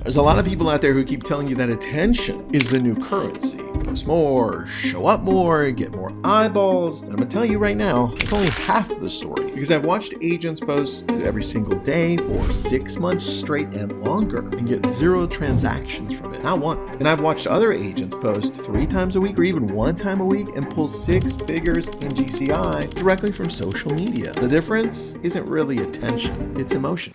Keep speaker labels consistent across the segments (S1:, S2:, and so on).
S1: There's a lot of people out there who keep telling you that attention is the new currency. Post more, show up more, get more eyeballs. And I'm gonna tell you right now, it's only half the story. Because I've watched agents post every single day for 6 months straight and longer and get 0 transactions from it. Not one. And I've watched other agents post 3 times a week or even 1 time a week and pull 6 figures in GCI directly from social media. The difference isn't really attention, it's emotion.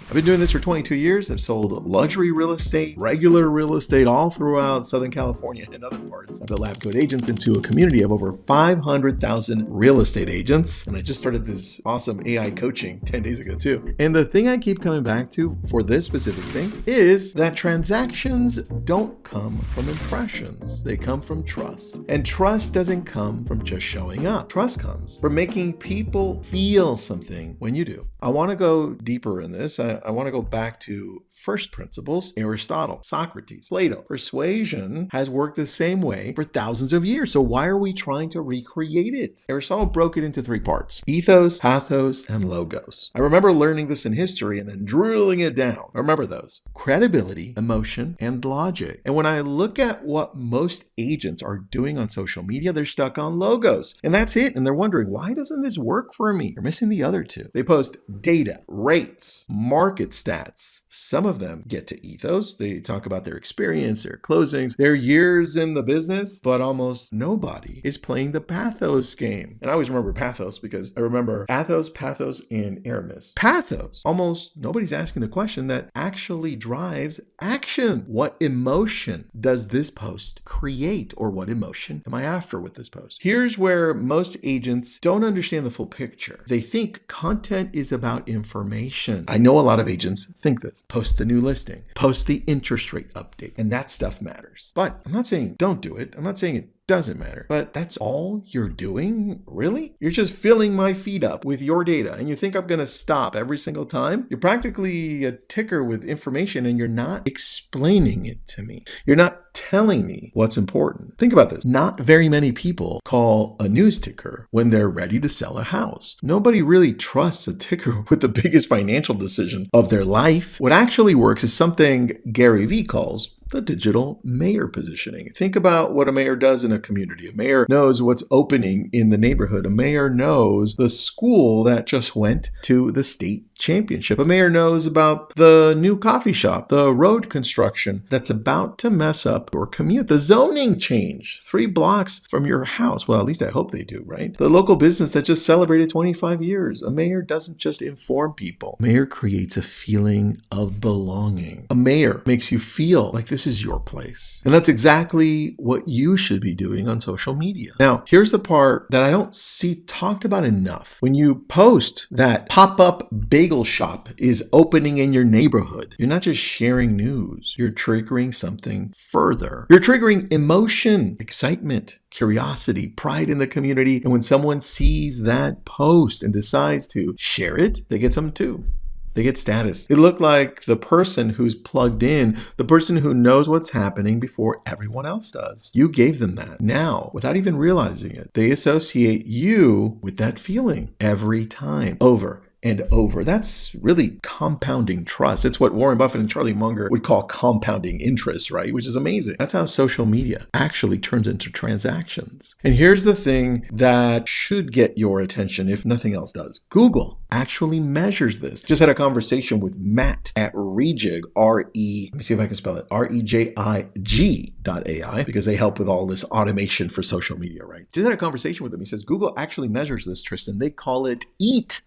S1: I've been doing this for 22 years. I've sold luxury real estate, regular real estate all throughout Southern California and other parts. I built Lab Code Agents into a community of over 500,000 real estate agents. And I just started this awesome AI coaching 10 days ago too. And the thing I keep coming back to for this specific thing is that transactions don't come from impressions. They come from trust. And trust doesn't come from just showing up. Trust comes from making people feel something when you do. I want to go deeper in this. I want to go back to first principles, Aristotle, Socrates, Plato. Persuasion has worked the same way for thousands of years. So why are we trying to recreate it? Aristotle broke it into 3 parts: ethos, pathos, and logos. I remember learning this in history and then drilling it down. I remember those: credibility, emotion, and logic. And when I look at what most agents are doing on social media, they're stuck on logos. And that's it. And they're wondering, why doesn't this work for me? You're missing the other 2. They post data, rates, market stats. Some of them get to ethos. They talk about their experience, their closings, their years in the business, but almost nobody is playing the pathos game. And I always remember pathos because I remember Athos, Pathos, and Aramis. Pathos, almost nobody's asking the question that actually drives action. What emotion does this post create, or what emotion am I after with this post? Here's where most agents don't understand the full picture. They think content is about information. I know a lot of agents think this. Post the new listing, post the interest rate update, and that stuff matters. But I'm not saying don't do it. I'm not saying it doesn't matter, but that's all you're doing? Really? You're just filling my feed up with your data and you think I'm going to stop every single time? You're practically a ticker with information and you're not explaining it to me. You're not telling me what's important. Think about this. Not very many people call a news ticker when they're ready to sell a house. Nobody really trusts a ticker with the biggest financial decision of their life. What actually works is something Gary Vee calls the digital mayor positioning. Think about what a mayor does in a community. A mayor knows what's opening in the neighborhood. A mayor knows the school that just went to the state championship. A mayor knows about the new coffee shop, the road construction that's about to mess up your commute, the zoning change 3 blocks from your house. Well, at least I hope they do, right? The local business that just celebrated 25 years. A mayor doesn't just inform people. A mayor creates a feeling of belonging. A mayor makes you feel like this is your place. And that's exactly what you should be doing on social media. Now, here's the part that I don't see talked about enough. When you post that pop-up bagel shop is opening in your neighborhood, you're not just sharing news, you're triggering something further. You're triggering emotion, excitement, curiosity, pride in the community. And when someone sees that post and decides to share it, they get something too. They get status. They look like the person who's plugged in, the person who knows what's happening before everyone else does. You gave them that. Now, without even realizing it, they associate you with that feeling every time, over and over. That's really compounding trust. It's what Warren Buffett and Charlie Munger would call compounding interest, right? Which is amazing. That's how social media actually turns into transactions. And here's the thing that should get your attention if nothing else does. Google actually measures this. Just had a conversation with Matt at Rejig, let me see if I can spell it, Rejig.ai, because they help with all this automation for social media, right? Just had a conversation with him. He says, Google actually measures this, Tristan. They call it EAT.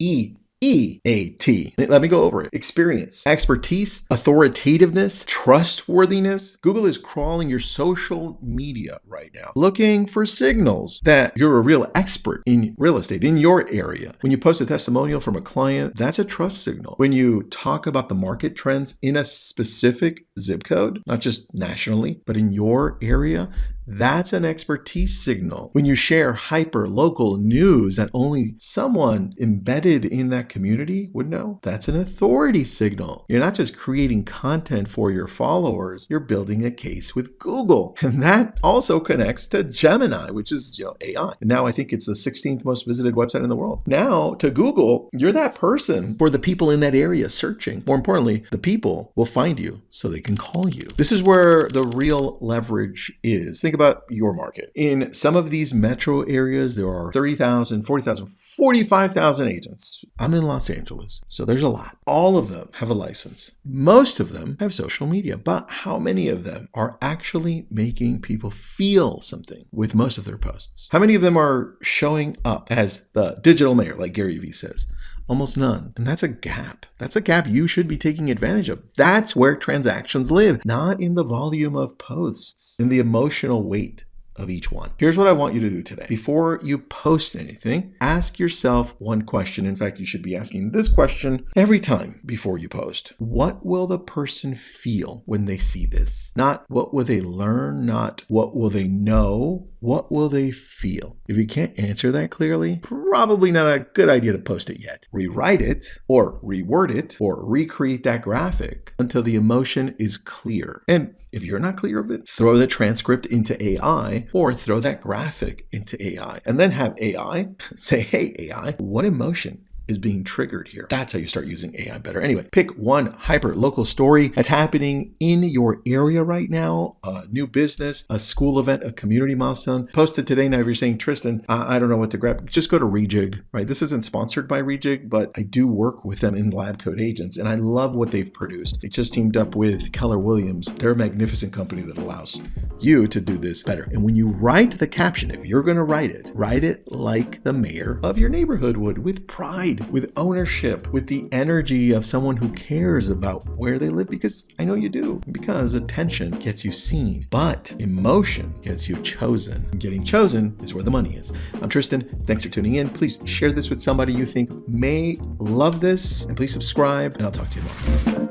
S1: EAT. Let me go over it. Experience, expertise, authoritativeness, trustworthiness. Google is crawling your social media right now, looking for signals that you're a real expert in real estate in your area. When you post a testimonial from a client, that's a trust signal. When you talk about the market trends in a specific zip code, not just nationally, but in your area, That's an expertise signal. When you share hyper-local news that only someone embedded in that community would know, that's an authority signal. You're not just creating content for your followers, you're building a case with Google. And that also connects to Gemini, which is AI. And now I think it's the 16th most visited website in the world. Now to Google, you're that person for the people in that area searching. More importantly, the people will find you so they can call you. This is where the real leverage is. Think about your market. In some of these metro areas, there are 30,000, 40,000, 45,000 agents. I'm in Los Angeles, so there's a lot. All of them have a license. Most of them have social media, but how many of them are actually making people feel something with most of their posts? How many of them are showing up as the digital mayor, like Gary Vee says? Almost none. And that's a gap. That's a gap you should be taking advantage of. That's where transactions live, not in the volume of posts, in the emotional weight of each one. Here's what I want you to do today. Before you post anything, ask yourself one question. In fact, you should be asking this question every time before you post. What will the person feel when they see this? Not what will they learn, not what will they know, what will they feel? If you can't answer that clearly, probably not a good idea to post it yet. Rewrite it or reword it or recreate that graphic until the emotion is clear. And if you're not clear of it, throw the transcript into AI or throw that graphic into AI and then have AI say, hey, AI, what emotion is being triggered here? That's how you start using AI better. Anyway, pick one hyper-local story that's happening in your area right now, a new business, a school event, a community milestone. Post it today. Now, if you're saying, Tristan, I don't know what to grab, just go to Rejig, right? This isn't sponsored by Rejig, but I do work with them in Lab Code Agents, and I love what they've produced. They just teamed up with Keller Williams. They're a magnificent company that allows you to do this better. And when you write the caption, if you're going to write it like the mayor of your neighborhood would, with pride, with ownership, with the energy of someone who cares about where they live, because I know you do, because attention gets you seen, but emotion gets you chosen. And getting chosen is where the money is. I'm Tristan. Thanks for tuning in. Please share this with somebody you think may love this, and please subscribe, and I'll talk to you tomorrow.